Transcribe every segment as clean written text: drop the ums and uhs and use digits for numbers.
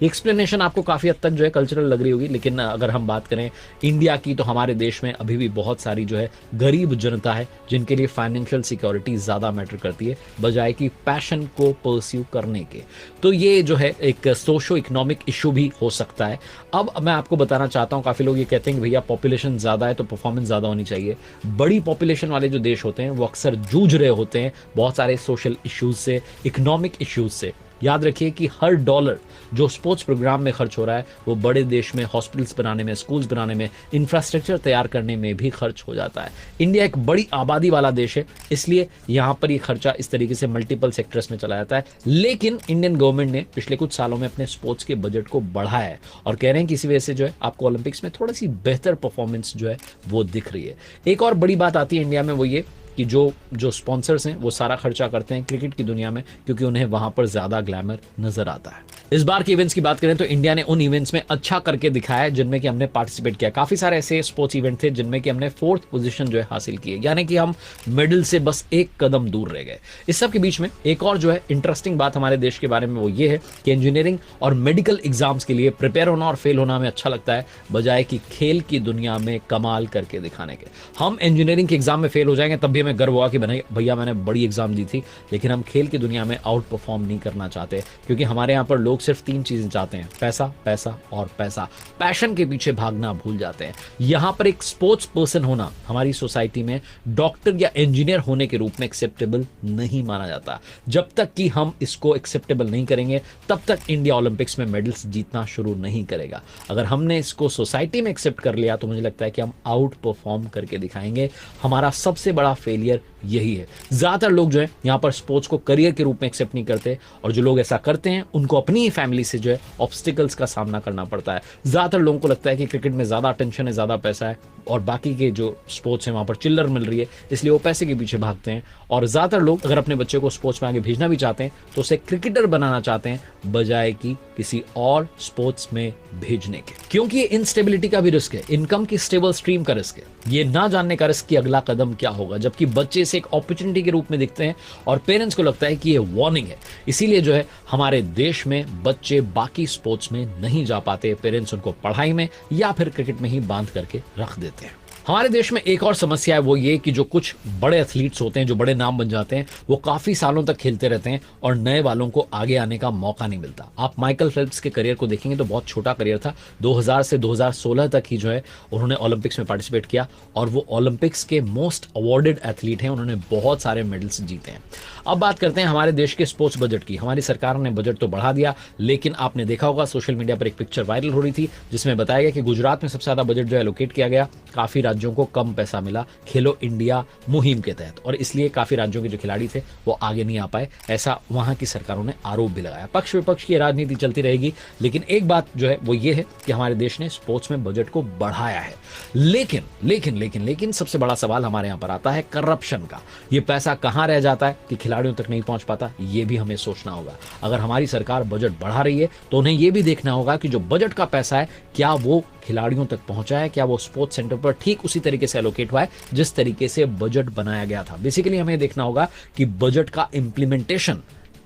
Explanation आपको काफी हद तक जो है कल्चरल लग रही होगी, लेकिन अगर हम बात करें इंडिया की तो हमारे देश में अभी भी बहुत सारी जो है गरीब जनता है जिनके लिए फाइनेंशियल सिक्योरिटी ज्यादा मैटर करती है बजाय कि पैशन को परस्यू करने के। तो ये जो है एक सोशो इकोनॉमिक इशू भी हो सकता है। अब मैं आपको बताना चाहता हूं, काफी लोग ये कहते हैं कि भैया पॉपुलेशन ज्यादा है तो परफॉर्मेंस ज्यादा होनी चाहिए। बड़ी पॉपुलेशन वाले जो देश होते हैं वो अक्सर जूझ रहे होते हैं बहुत सारे सोशल इश्यूज से, इकोनॉमिक इश्यूज से। याद रखिए कि हर डॉलर जो स्पोर्ट्स प्रोग्राम में खर्च हो रहा है वो बड़े देश में हॉस्पिटल्स बनाने में, स्कूल्स बनाने में, इंफ्रास्ट्रक्चर तैयार करने में भी खर्च हो जाता है। इंडिया एक बड़ी आबादी वाला देश है, इसलिए यहां पर ये खर्चा इस तरीके से मल्टीपल सेक्टर्स में चला जाता है। लेकिन इंडियन गवर्नमेंट ने पिछले कुछ सालों में अपने स्पोर्ट्स के बजट को बढ़ाया है और कह रहे हैं कि इसी वजह से जो है आपको ओलंपिक्स में थोड़ी सी बेहतर परफॉर्मेंस जो है वो दिख रही है। एक और बड़ी बात आती है इंडिया में, वो ये कि जो स्पॉन्सर्स हैं वो सारा खर्चा करते हैं क्रिकेट की दुनिया में, क्योंकि उन्हें वहां पर ज्यादा ग्लैमर नजर आता है। इस बार के इवेंट्स की बात करें तो इंडिया ने उन इवेंट्स में अच्छा करके दिखाया है जिनमें कि हमने पार्टिसिपेट किया। काफी सारे ऐसे स्पोर्ट्स इवेंट थे जिनमें कि हमने 4th पोजीशन जो है हासिल की है, यानी कि हम मेडल से बस एक कदम दूर रह गए। इस सब के बीच में एक और जो है इंटरेस्टिंग बात हमारे देश के बारे में वो ये है कि इंजीनियरिंग और मेडिकल एग्जाम्स के लिए प्रिपेयर होना और फेल होना हमें अच्छा लगता है बजाय कि खेल की दुनिया में कमाल करके दिखाने के। हम इंजीनियरिंग के एग्जाम में फेल हो जाएंगे तब भी हमें गर्व होगा कि भैया मैंने बड़ी एग्जाम दी थी, लेकिन हम खेल की दुनिया में आउट परफॉर्म नहीं करना चाहते, क्योंकि हमारे यहाँ पर लोग सिर्फ 3 चीजें चाहते हैं, पैसा, पैसा और पैसा। पैशन के पीछे भागना भूल जाते हैं। यहां पर एक स्पोर्ट्स पर्सन होना हमारी सोसाइटी में डॉक्टर या इंजीनियर होने के रूप में एक्सेप्टेबल नहीं माना जाता। जब तक कि हम इसको एक्सेप्टेबल नहीं करेंगे तब तक इंडिया ओलंपिक्स में मेडल्स जीतना शुरू नहीं करेगा। अगर हमने इसको सोसाइटी में एक्सेप्ट कर लिया तो मुझे लगता है कि हम आउट परफॉर्म करके दिखाएंगे। हमारा सबसे बड़ा फेलियर यही है। ज्यादातर लोग जो है यहां पर स्पोर्ट्स को करियर के रूप में एक्सेप्ट नहीं करते, और जो लोग ऐसा करते हैं उनको अपनी ही फैमिली से जो है ऑब्स्टिकल्स का सामना करना पड़ता है। ज्यादातर लोगों को लगता है कि क्रिकेट में ज्यादा अटेंशन है, ज्यादा पैसा है, और बाकी के जो स्पोर्ट्स हैं वहां पर चिल्लर मिल रही है, इसलिए वो पैसे के पीछे भागते हैं। और ज्यादातर लोग अगर अपने बच्चे को स्पोर्ट्स में आगे भेजना भी चाहते हैं तो उसे क्रिकेटर बनाना चाहते हैं बजाय कि किसी और स्पोर्ट्स में भेजने के, क्योंकि ये इंस्टेबिलिटी का भी रिस्क है, इनकम की स्टेबल स्ट्रीम का रिस्क है, ये ना जानने का रिस्क कि अगला कदम क्या होगा। जबकि बच्चे इसे एक अपॉर्चुनिटी के रूप में दिखते हैं और पेरेंट्स को लगता है कि ये वार्निंग है। इसीलिए जो है हमारे देश में बच्चे बाकी स्पोर्ट्स में नहीं जा पाते, पेरेंट्स उनको पढ़ाई में या फिर क्रिकेट में ही बांध करके रख देते हैं। हमारे देश में एक और समस्या है, वो ये कि जो कुछ बड़े एथलीट्स होते हैं, जो बड़े नाम बन जाते हैं, वो काफी सालों तक खेलते रहते हैं और नए वालों को आगे आने का मौका नहीं मिलता। आप माइकल फेल्प्स के करियर को देखेंगे तो बहुत छोटा करियर था, 2000 से 2016 तक ही जो है उन्होंने ओलंपिक्स में पार्टिसिपेट किया और वो ओलंपिक्स के मोस्ट अवार्डेड एथलीट हैं, उन्होंने बहुत सारे मेडल्स जीते हैं। अब बात करते हैं हमारे देश के स्पोर्ट्स बजट की। हमारी सरकार ने बजट तो बढ़ा दिया, लेकिन आपने देखा होगा सोशल मीडिया पर एक पिक्चर वायरल हो रही थी जिसमें बताया गया कि गुजरात में सबसे ज्यादा बजट जो एलोकेट किया गया, काफी राज्यों को कम पैसा मिला खेलो इंडिया मुहिम के तहत, और इसलिए काफी राज्यों के जो खिलाड़ी थे वो आगे नहीं आ पाए, ऐसा वहां की सरकारों ने आरोप भी लगाया। पक्ष विपक्ष की राजनीति चलती रहेगी, लेकिन एक बात जो है वो ये है कि हमारे देश ने स्पोर्ट्स में बजट को बढ़ाया है। लेकिन लेकिन लेकिन लेकिन सबसे बड़ा सवाल हमारे यहां पर आता है करप्शन का। ये पैसा कहां रह जाता है कि खिलाड़ियों तक नहीं पहुंच पाता, ये भी हमें सोचना होगा। अगर हमारी सरकार बजट बढ़ा रही है तो उन्हें यह भी देखना होगा कि जो बजट का पैसा है क्या वो खिलाड़ियों तक पहुंचा है, क्या वो स्पोर्ट्स सेंटर पर ठीक उसी तरीके से एलोकेट हुआ है जिस तरीके से बजट बनाया गया था। बेसिकली हमें देखना होगा कि बजट का इंप्लीमेंटेशन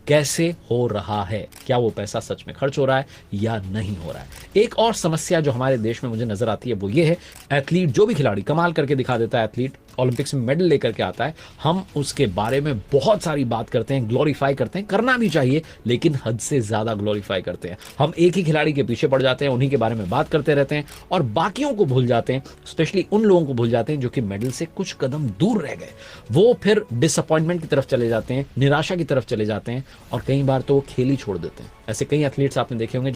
कैसे हो रहा है, क्या वो पैसा सच में खर्च हो रहा है या नहीं हो रहा है। एक और समस्या जो हमारे देश में मुझे नजर आती है वो ये है, एथलीट जो भी खिलाड़ी कमाल करके दिखा देता है, एथलीट ओलंपिक्स में मेडल लेकर के आता है, हम उसके बारे में बहुत सारी बात करते हैं, ग्लोरीफाई करते हैं, करना भी चाहिए, लेकिन हद से ज्यादा ग्लोरीफाई करते हैं। हम एक ही खिलाड़ी के पीछे पड़ जाते हैं, उन्हीं के बारे में बात करते रहते हैं और बाकियों को भूल जाते हैं, स्पेशली उन लोगों को भूल जाते हैं जो कि मेडल से कुछ कदम दूर रह गए। वो फिर डिसअपॉइंटमेंट की तरफ चले जाते हैं, निराशा की तरफ चले जाते हैं और कई बार तो वो खेल ही छोड़ देते हैं। ऐसे कई एथलीट्स आपने देखे होंगे